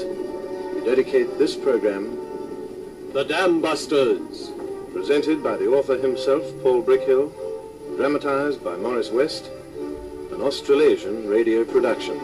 we dedicate this program, The Dambusters, presented by the author himself, Paul Brickhill, dramatized by Morris West, an Australasian radio production.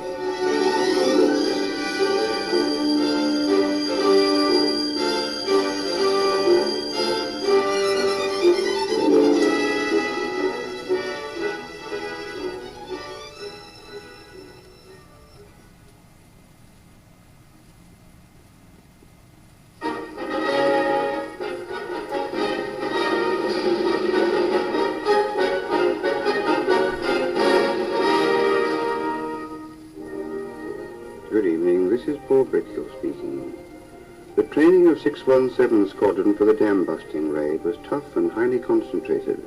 Good evening, this is Paul Brickhill speaking. The training of 617 Squadron for the dam busting raid was tough and highly concentrated,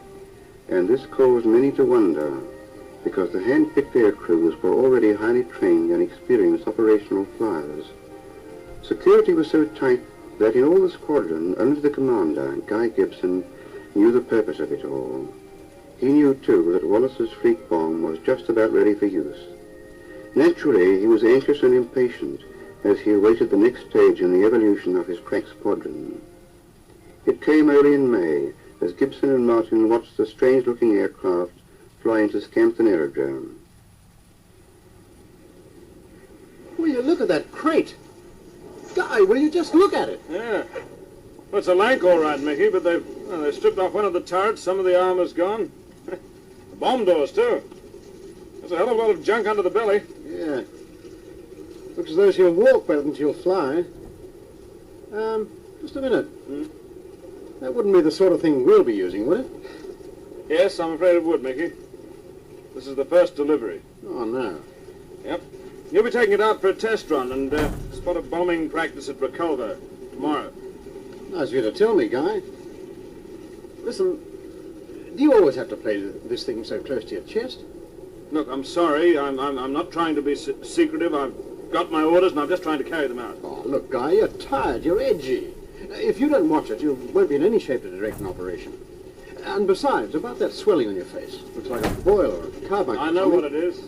and this caused many to wonder, because the hand-picked air crews were already highly trained and experienced operational flyers. Security was so tight that in all the squadron, only the commander, Guy Gibson, knew the purpose of it all. He knew, too, that Wallis's freak bomb was just about ready for use. Naturally, he was anxious and impatient as he awaited the next stage in the evolution of his crack squadron. It came early in May as Gibson and Martin watched the strange-looking aircraft fly into Scampton Aerodrome. Will you look at that crate? Guy, will you just look at it? Yeah. Well, it's a lank, all right, Mickey, but they've stripped off one of the turrets. Some of the armor's gone. The bomb doors, too. There's a hell of a lot of junk under the belly. Yeah. Looks as though she'll walk better than she'll fly. Just a minute. That wouldn't be the sort of thing we'll be using, would it? Yes, I'm afraid it would, Mickey. This is the first delivery. Oh, no. Yep. You'll be taking it out for a test run and spot a bombing practice at Reculver tomorrow. Nice of you to tell me, Guy. Listen, do you always have to play this thing so close to your chest? Look, I'm sorry. I'm not trying to be secretive. I've got my orders and I'm just trying to carry them out. Oh, look, Guy, you're tired. You're edgy. If you don't watch it, you won't be in any shape to direct an operation. And besides, about that swelling on your face. Looks like a boil or a carbuncle. I know what it is.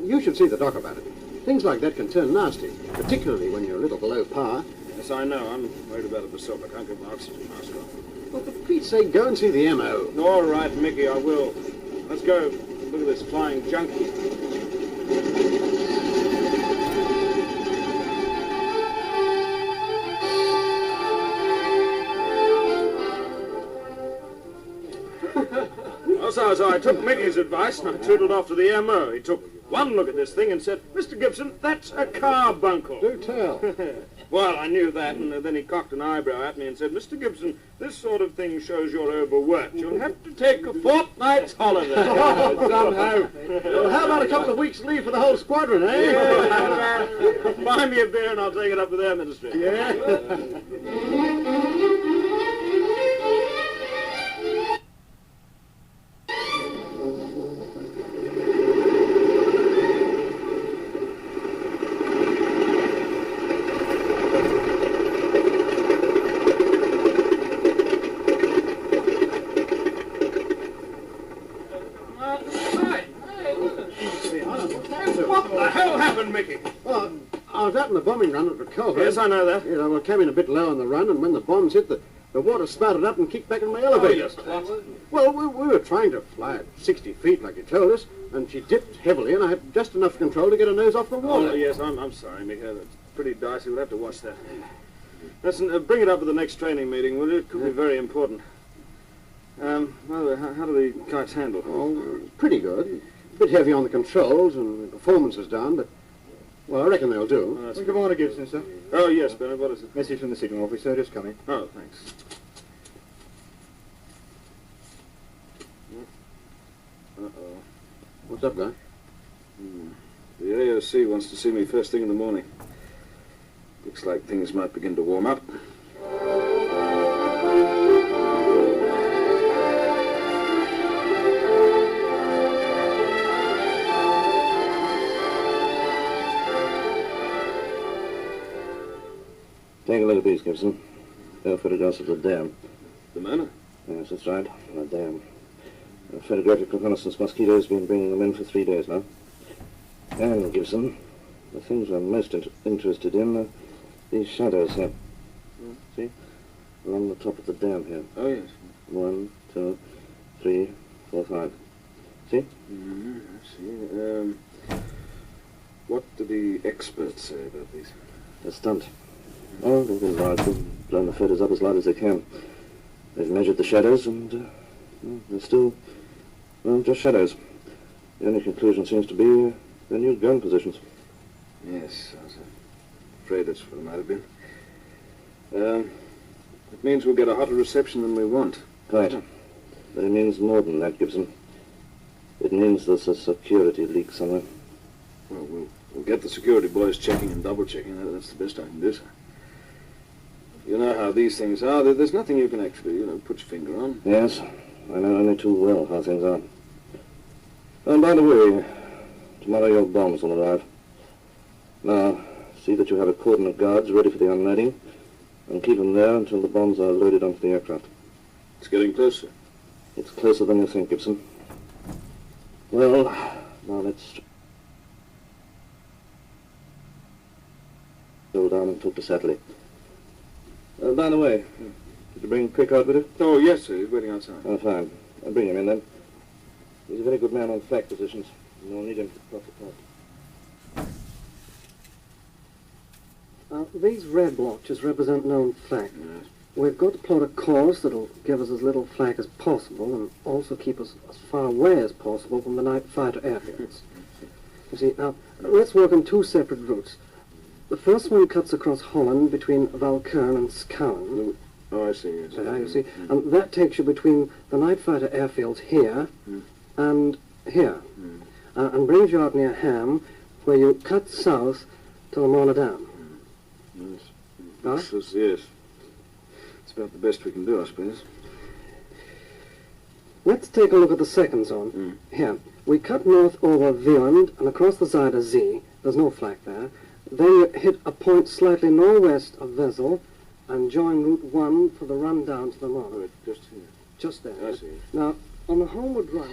You should see the doc about it. Things like that can turn nasty, particularly when you're a little below par. Yes, I know. I'm worried about it for Sorpe. I can't get my oxygen mask on. Well, for Pete's sake, go and see the MO. All right, Mickey, I will. Let's go. Look at this flying junkie. So I took Mickey's advice and I tootled off to the MO. He took one look at this thing and said, "Mr. Gibson, that's a carbuncle." Do tell. Well, I knew that, and then he cocked an eyebrow at me and said, "Mr. Gibson, this sort of thing shows you're overworked. You'll have to take a fortnight's holiday." Somehow. Well, how about a couple of weeks' leave for the whole squadron, eh? Yeah. Buy me a beer and I'll take it up with their ministry. Yeah. What the hell happened, Mickey? Well, I was out in the bombing run at Reculver. Yes, I know that. You know, I came in a bit low on the run, and when the bombs hit, the water spouted up and kicked back in my elevator. Well, we were trying to fly at 60 feet, like you told us, and she dipped heavily, and I had just enough control to get her nose off the water. Oh, yes, I'm sorry, Mickey. That's pretty dicey. We'll have to watch that. Listen, bring it up at the next training meeting, will you? It could be very important. How do the kites handle? Oh, pretty good. A bit heavy on the controls, and the performance is down, but, well, I reckon they'll do. Good morning, Gibson, sir. Oh, yes, Bernard, what is it? Message from the signal officer, just coming. Oh, thanks. Uh-oh. What's up, Guy? The AOC wants to see me first thing in the morning. Looks like things might begin to warm up. Take a look at these, Gibson. They're photographs of the dam. The manor? Yes, that's right. The dam. The photographic reconnaissance mosquito's been bringing them in for 3 days now. And, Gibson, the things I'm most interested in are These shadows here. See? Along the top of the dam here. Oh, yes. 1, 2, 3, 4, 5. See? Mm-hmm. I see. What do the experts say about these? A stunt. Oh, they've been blown the feathers up as light as they can. They've measured the shadows and they're still, just shadows. The only conclusion seems to be their new gun positions. Yes, I was afraid that's what it might have been. It means we'll get a hotter reception than we want. Right. But it means more than that, Gibson. It means there's a security leak somewhere. Well, we'll get the security boys checking and double-checking. That's the best I can do, sir. You know how these things are. There's nothing you can actually, put your finger on. Yes, I know only too well how things are. And by the way, tomorrow your bombs will arrive. Now, see that you have a cordon of guards ready for the unloading, and keep them there until the bombs are loaded onto the aircraft. It's getting closer. It's closer than you think, Gibson. Well, now let's go down and talk to Satterley. By the way, did you bring Crick out with you? Oh, yes, sir. He's waiting outside. Oh, fine. I'll bring him in then. He's a very good man on flak positions. You'll need him to cross the path. These red blotches represent known flak. Yes. We've got to plot a course that'll give us as little flak as possible and also keep us as far away as possible from the night fighter airfields. You see, now, let's work on two separate routes. The first one cuts across Holland between Valkern and Scawen. Oh, I see, yes. You see, and that takes you between the night fighter airfields here and here, and brings you out near Ham, where you cut south to the Morna Dam. Yes. Right? Yes. It's about the best we can do, I suppose. Let's take a look at the second zone. Here, we cut north over Wieland and across the Zuider Zee. There's no flak there. Then you hit a point slightly northwest of Wesel and join Route 1 for the run down to the north. Oh, just here. Just there. I see. Now, on the homeward run...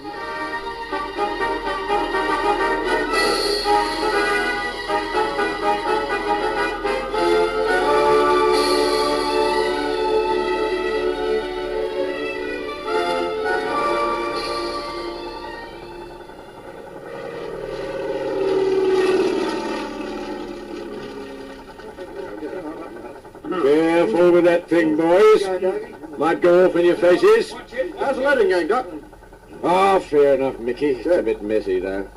Careful with that thing, boys. Might go off in your faces. How's the loading going, Doc? Oh, fair enough, Mickey. It's a bit messy, though.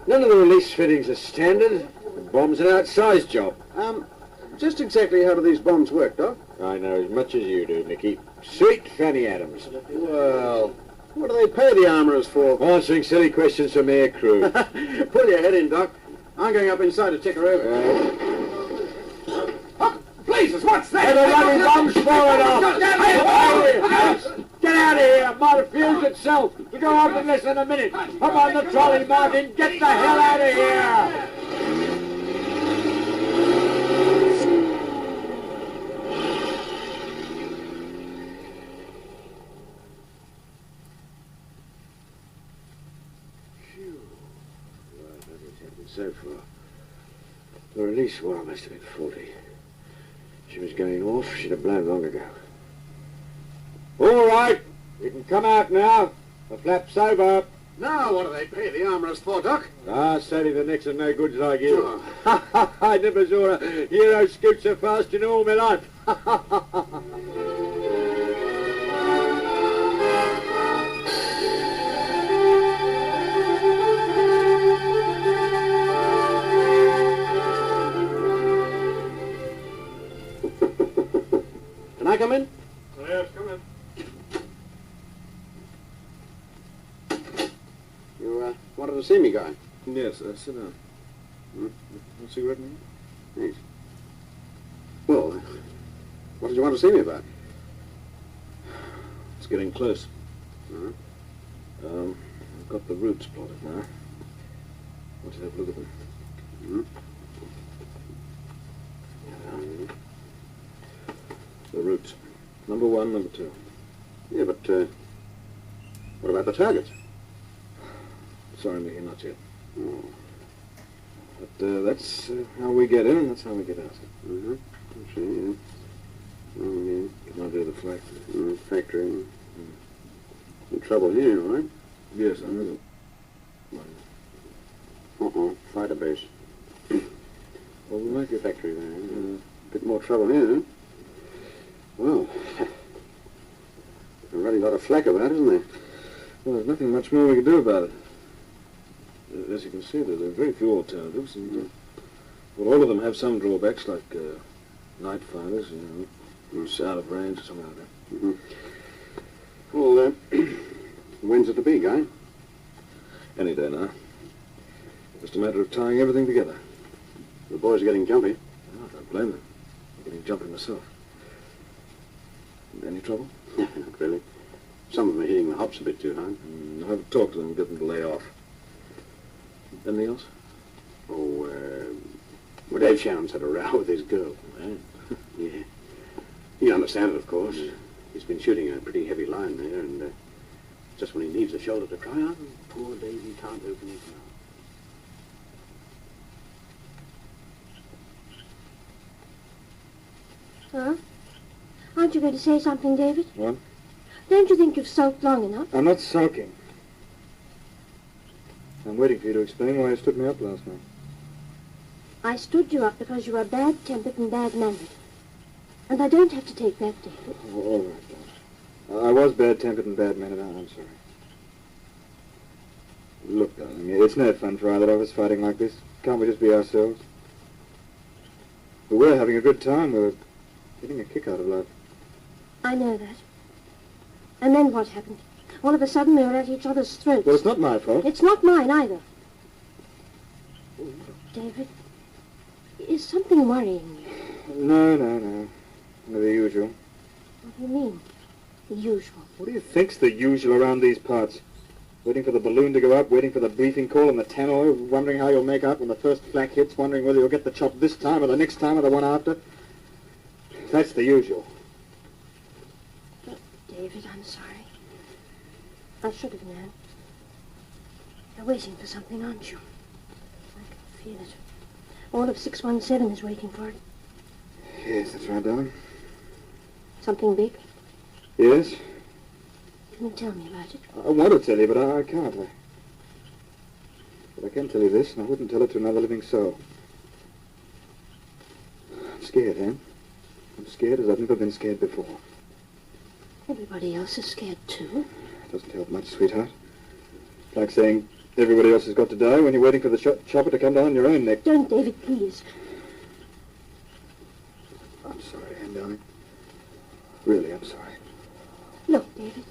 None of the release fittings are standard. The bomb's an outsized job. Just exactly how do these bombs work, Doc? I know as much as you do, Mickey. Sweet Fanny Adams. Well, what do they pay the armourers for? Answering silly questions from air crew. Pull your head in, Doc. I'm going up inside to check her over. Jesus, what's that? Hey, the bloody bomb's falling off! Get out of here! It might have fused itself. We'll go off in less than a minute. Hop on the trolley, Martin. Get the hell out of here! Phew. Well, nothing's happened so far. The release wire must have been faulty. She was going off, she'd have blown long ago. All right, you can come out now. The flap's over. Now, what do they pay the armourers for, Doc? Ah, saving the necks of no goods like you. I never saw a hero scoot so fast in all my life. Can I come in? Yes, come in. You wanted to see me, Guy? Yes, sit down. Want a cigarette, maybe? Thanks. Well, what did you want to see me about? It's getting close. I've got the routes plotted now. Want to have a look at them? The routes. Number 1, number 2. Yeah, but what about the targets? Sorry, Mickey, not yet. Oh. But that's how we get in and that's how we get out. Mm-hmm. See, yeah. Oh, yeah. Come on to the factory. Factory. Some trouble here, right? Yes, I know. Fighter base. Well, we might get Factory there. A bit more trouble here, huh? Well, already got a flack about it, isn't there? Well, there's nothing much more we can do about it. As you can see, there are very few alternatives, and well, all of them have some drawbacks, like night fighters, it's out of range or something like that. Mm-hmm. Well, when's it to be, Guy? Any day now. Just a matter of tying everything together. The boys are getting jumpy. Oh, I don't blame them. I'm getting jumpy myself. Any trouble? Not really. Some of them are hitting the hops a bit too hard. I'll have a talk to them and get them to lay off. Anything else? Oh, well, Dave Sharon's had a row with his girl. Man. Yeah. You understand it, of course. He's been shooting a pretty heavy line there, and just when he needs a shoulder to cry on, poor Davey can't open his mouth. Huh? Aren't you going to say something, David? What? Don't you think you've sulked long enough? I'm not sulking. I'm waiting for you to explain why you stood me up last night. I stood you up because you were bad-tempered and bad-mannered. And I don't have to take that, David. Oh, all right, darling. I was bad-tempered and bad-mannered. I'm sorry. Look, darling, it's no fun for either of us fighting like this. Can't we just be ourselves? We were having a good time. We were getting a kick out of life. I know that. And then what happened? All of a sudden we were at each other's throats. Well, it's not my fault. It's not mine either. David, is something worrying you? No. The usual. What do you mean, the usual? What do you think's the usual around these parts? Waiting for the balloon to go up, waiting for the briefing call and the tannoy, wondering how you'll make out when the first flak hits, wondering whether you'll get the chop this time or the next time or the one after. That's the usual. But, David, I'm sorry. I should have known. You're waiting for something, aren't you? I can feel it. All of 617 is waiting for it. Yes, that's right, darling. Something big? Yes? Can you tell me about it? I want to tell you, but I can't. But I can tell you this, and I wouldn't tell it to another living soul. I'm scared, Anne. I'm scared as I've never been scared before. Everybody else is scared too. Doesn't help much, sweetheart. Like saying everybody else has got to die when you're waiting for the chopper to come down your own neck. Don't, David, please. I'm sorry, Anne, darling. Really, I'm sorry. Look, David.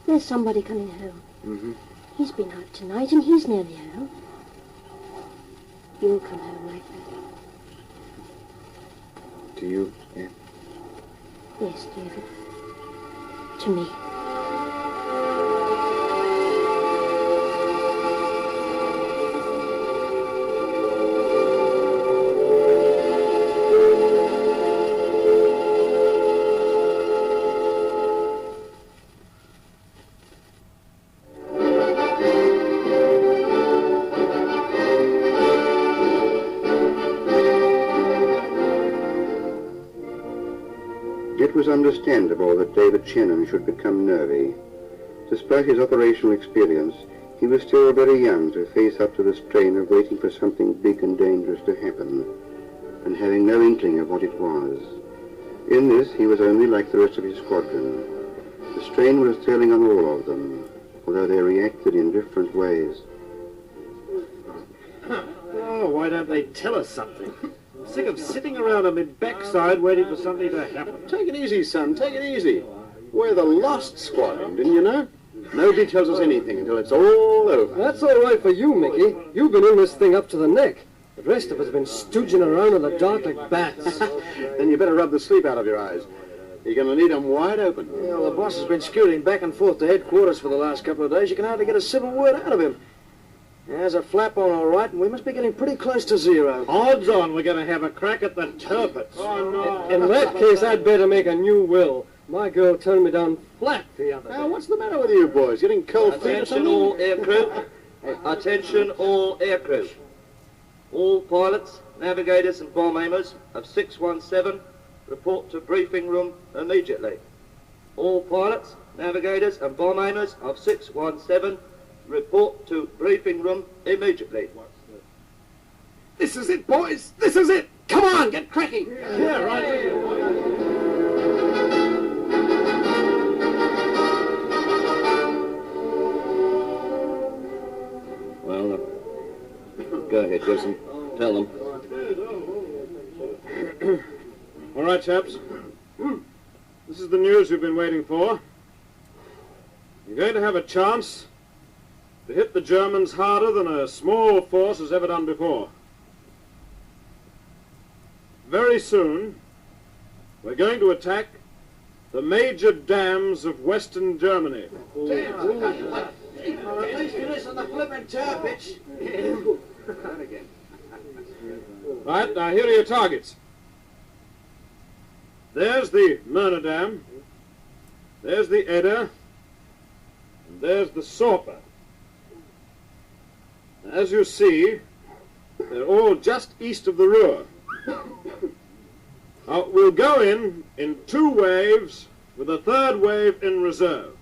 There's somebody coming home. Mm-hmm. He's been out tonight and he's nearly home. You'll come home like that. To you, Anne? Yes, David. To me. It was understandable that David Shannon should become nervy. Despite his operational experience, he was still very young to face up to the strain of waiting for something big and dangerous to happen, and having no inkling of what it was. In this, he was only like the rest of his squadron. The strain was telling on all of them, although they reacted in different ways. Oh, why don't they tell us something? I'm sick of sitting around on my backside waiting for something to happen. Take it easy, son. Take it easy. We're the lost squadron, didn't you know? Nobody tells us anything until it's all over. That's all right for you, Mickey. You've been in this thing up to the neck. The rest of us have been stooging around in the dark like bats. Then you better rub the sleep out of your eyes. You're going to need them wide open. Well, the boss has been scooting back and forth to headquarters for the last couple of days. You can hardly get a civil word out of him. There's a flap on all right, and we must be getting pretty close to zero. Odds on we're going to have a crack at the turpits. Oh, no. In that case, I'd better make a new will. My girl turned me down flat the other day. Now, what's the matter with you boys? Getting cold feet or Attention something? all aircrew. Attention all aircrew. All pilots, navigators and bomb aimers of 617 report to briefing room immediately. All pilots, navigators and bomb aimers of 617 report to briefing room immediately. This is it, boys! This is it! Come on, get cracking! Yeah, right. Well, go ahead, Jason. Tell them. All right, chaps. This is the news you've been waiting for. You're going to have a chance to hit the Germans harder than a small force has ever done before. Very soon, we're going to attack the major dams of Western Germany. Well, at least it isn't the flippin' Turpitch. Right, now here are your targets. There's the Möhne Dam, there's the Eder, and there's the Sorpe. As you see, they're all just east of the Ruhr. Now, we'll go in 2 waves with a 3rd wave in reserve.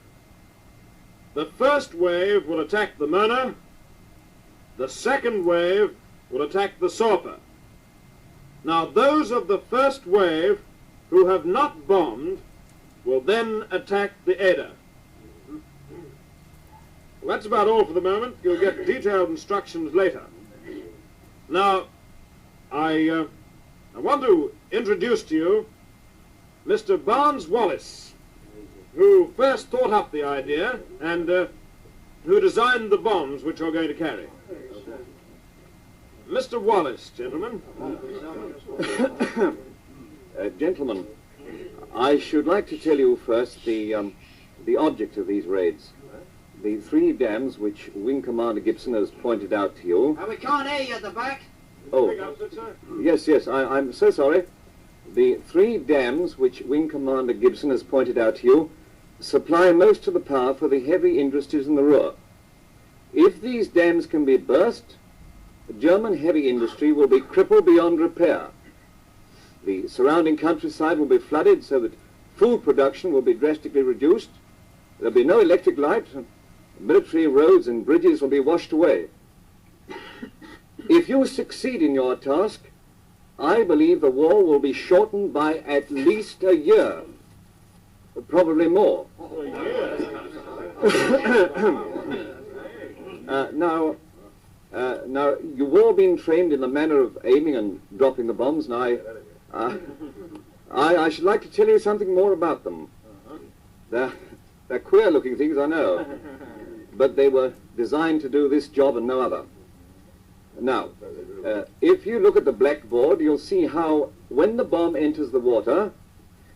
The first wave will attack the Möhne, the second wave will attack the Sorpe. Now, those of the first wave who have not bombed will then attack the Eder. Well, that's about all for the moment. You'll get detailed instructions later. Now, I want to introduce to you Mr. Barnes Wallis, who first thought up the idea and who designed the bombs which you're going to carry. Mr. Wallis, gentlemen. Gentlemen, I should like to tell you first the object of these raids. The 3 dams which Wing Commander Gibson has pointed out to you. We can't hear you at the back. Oh, yes, I'm so sorry. The 3 dams which Wing Commander Gibson has pointed out to you supply most of the power for the heavy industries in the Ruhr. If these dams can be burst, the German heavy industry will be crippled beyond repair. The surrounding countryside will be flooded so that food production will be drastically reduced. There'll be no electric light, and military roads and bridges will be washed away. If you succeed in your task, I believe the war will be shortened by at least a year, probably more. Now, you've all been trained in the manner of aiming and dropping the bombs, and I should like to tell you something more about them. They're queer-looking things, I know, but they were designed to do this job and no other. Now, if you look at the blackboard, you'll see how, when the bomb enters the water,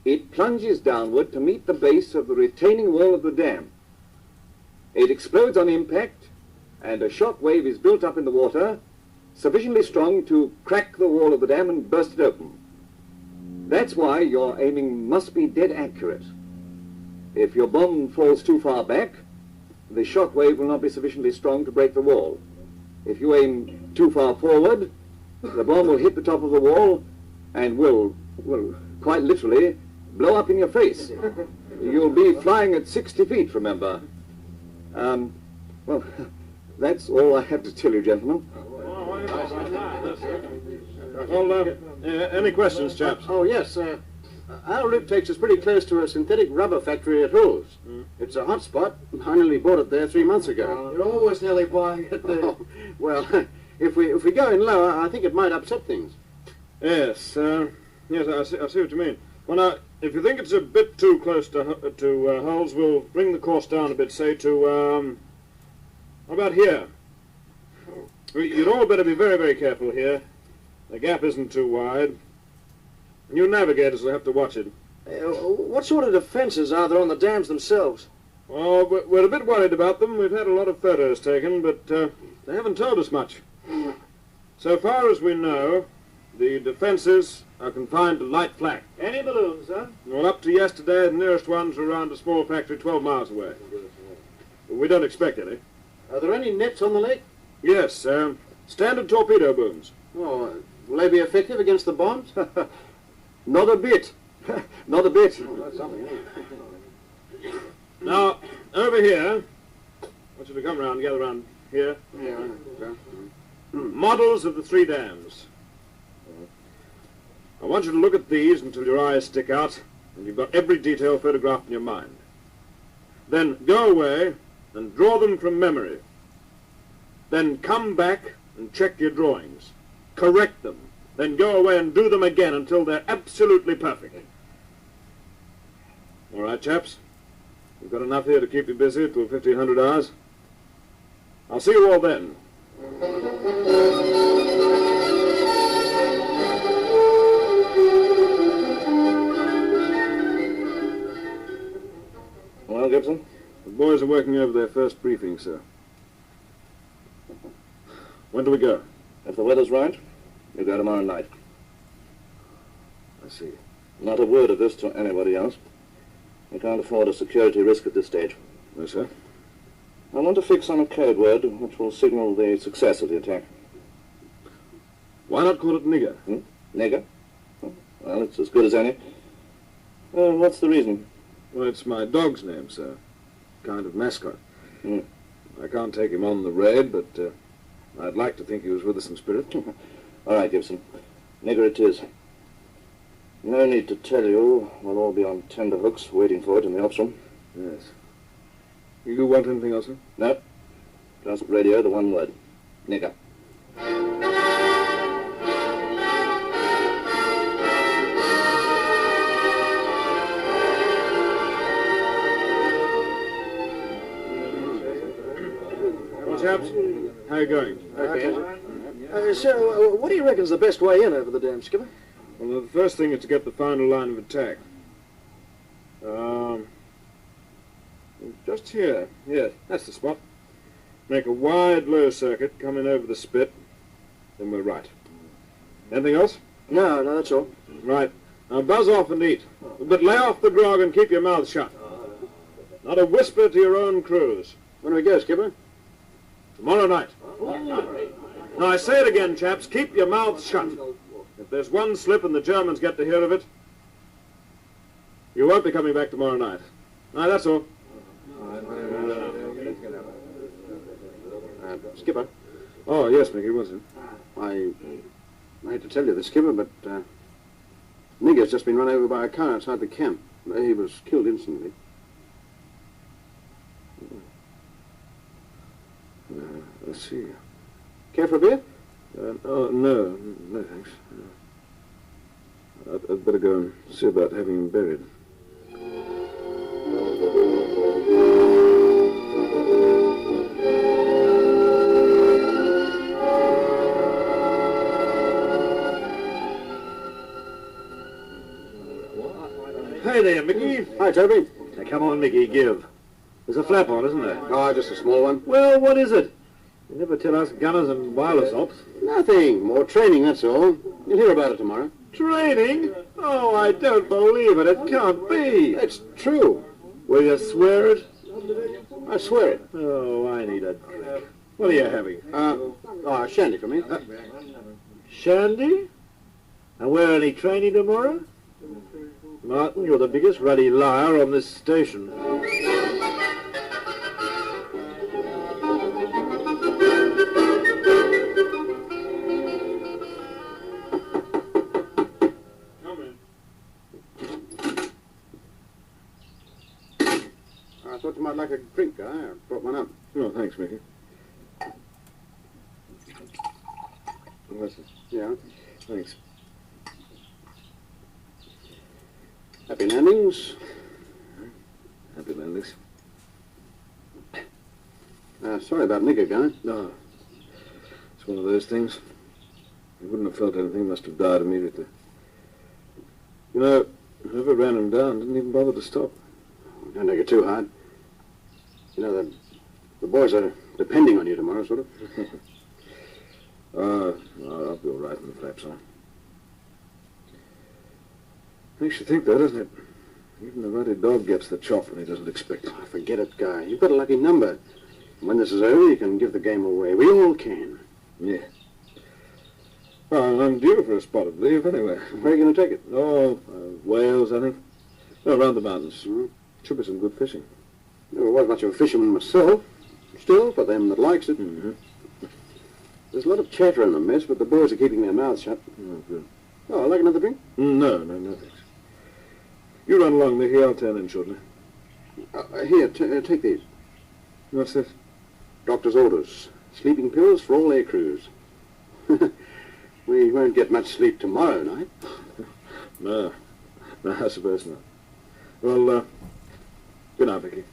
it plunges downward to meet the base of the retaining wall of the dam. It explodes on impact, and a shock wave is built up in the water, sufficiently strong to crack the wall of the dam and burst it open. That's why your aiming must be dead accurate. If your bomb falls too far back, the shock wave will not be sufficiently strong to break the wall. If you aim too far forward, the bomb will hit the top of the wall and will quite literally blow up in your face. You'll be flying at 60 feet, remember. Well, that's all I have to tell you, gentlemen. Well, any questions, chaps? Oh, yes. Our route takes us pretty close to a synthetic rubber factory at Ruhr. It's a hot spot. I nearly bought it there 3 months ago. You're always nearly buying it there. Oh, well, if we go in lower, I think it might upset things. Yes, yes, I see what you mean. Well, now, if you think it's a bit too close to Hulls, we'll bring the course down a bit, say to, how about here? You'd all better be very, very careful here. The gap isn't too wide. You navigators will have to watch it. What sort of defences are there on the dams themselves? Well, we're a bit worried about them. We've had a lot of photos taken, but they haven't told us much. So far as we know, the defences are confined to light flak. Any balloons, huh? Well, up to yesterday, the nearest ones were around a small factory 12 miles away. But we don't expect any. Are there any nets on the lake? Yes, standard torpedo booms. Oh, will they be effective against the bombs? Not a bit. Not a bit. That's something, isn't it? Now, over here, I want you to come round, gather round here. Yeah, yeah. Models of the 3 dams. I want you to look at these until your eyes stick out and you've got every detail photographed in your mind. Then go away and draw them from memory. Then come back and check your drawings. Correct them. Then go away and do them again until they're absolutely perfect. All right, chaps? We've got enough here to keep you busy till 1500 hours. I'll see you all then. Well, Gibson? The boys are working over their first briefing, sir. When do we go? If the weather's right, you go tomorrow night. I see. Not a word of this to anybody else. We can't afford a security risk at this stage. No, sir. I want to fix on a code word which will signal the success of the attack. Why not call it nigger? Nigger? Well, it's as good as any. What's the reason? Well, it's my dog's name, sir. Kind of mascot. Hmm. I can't take him on the raid, but I'd like to think he was with us in spirit. All right, Gibson. Nigger it is. No need to tell you. We'll all be on tenterhooks waiting for it in the ops room. Yes. You want anything else, sir? No. Just radio the one word. Nigger. Well, chaps, how are you going? Okay. So, what do you reckon's the best way in over the dam, Skipper? Well, the first thing is to get the final line of attack. Just here. Yeah, that's the spot. Make a wide, low circuit, come in over the spit, then we're right. Anything else? No, that's all. Right. Now buzz off and eat. But lay off the grog and keep your mouth shut. Not a whisper to your own crews. When do we go, Skipper? Tomorrow night. Now I say it again, chaps, keep your mouths shut. If there's one slip and the Germans get to hear of it, you won't be coming back tomorrow night. Now, that's all. Skipper, Oh, yes, Mickey, what's it? I hate to tell you this, Skipper, but Nigger's just been run over by a car outside the camp. He was killed instantly. I see. Care for a beer? Oh, no, thanks. I'd better go and see about having him buried. Hey there, Mickey. Hi, Toby. Now, come on, Mickey, give. There's a flap on, isn't there? Oh, just a small one. Well, what is it? You never tell us gunners and wireless ops. Nothing. More training, that's all. You'll hear about it tomorrow. Training? Oh, I don't believe it. It can't be. It's true. Will you swear it? I swear it. Oh, I need a drink. What are you having? Shandy for me. Shandy? And we're any training tomorrow? Martin, you're the biggest ruddy liar on this station. I thought you might like a drink, Guy. I brought one up. Oh, thanks, Mickey. What's it? Yeah. Thanks. Happy landings. Happy landings. Sorry about Nigger, Guy. No. It's one of those things. He wouldn't have felt anything, must have died immediately. You know, whoever ran him down didn't even bother to stop. Don't take it too hard. You know, the boys are depending on you tomorrow, sort of. I'll be all right when the flap's on. Makes you think, though, doesn't it? Even the ruddy dog gets the chop when he doesn't expect it. Oh, forget it, Guy. You've got a lucky number. When this is over, you can give the game away. We all can. Yeah. Oh, I'm due for a spot of leave anyway. Where are you going to take it? Oh, Wales, I think. No, around the mountains. Should be some good fishing. Never was much of a fisherman myself. Still, for them that likes it. There's a lot of chatter in the mess, but the boys are keeping their mouths shut. Oh, good. Oh, like another drink? No, thanks. You run along, Nicky. I'll turn in shortly. Here, take these. What's this? Doctor's orders. Sleeping pills for all air crews. We won't get much sleep tomorrow night. No, I suppose not. Well, good night, Vicky.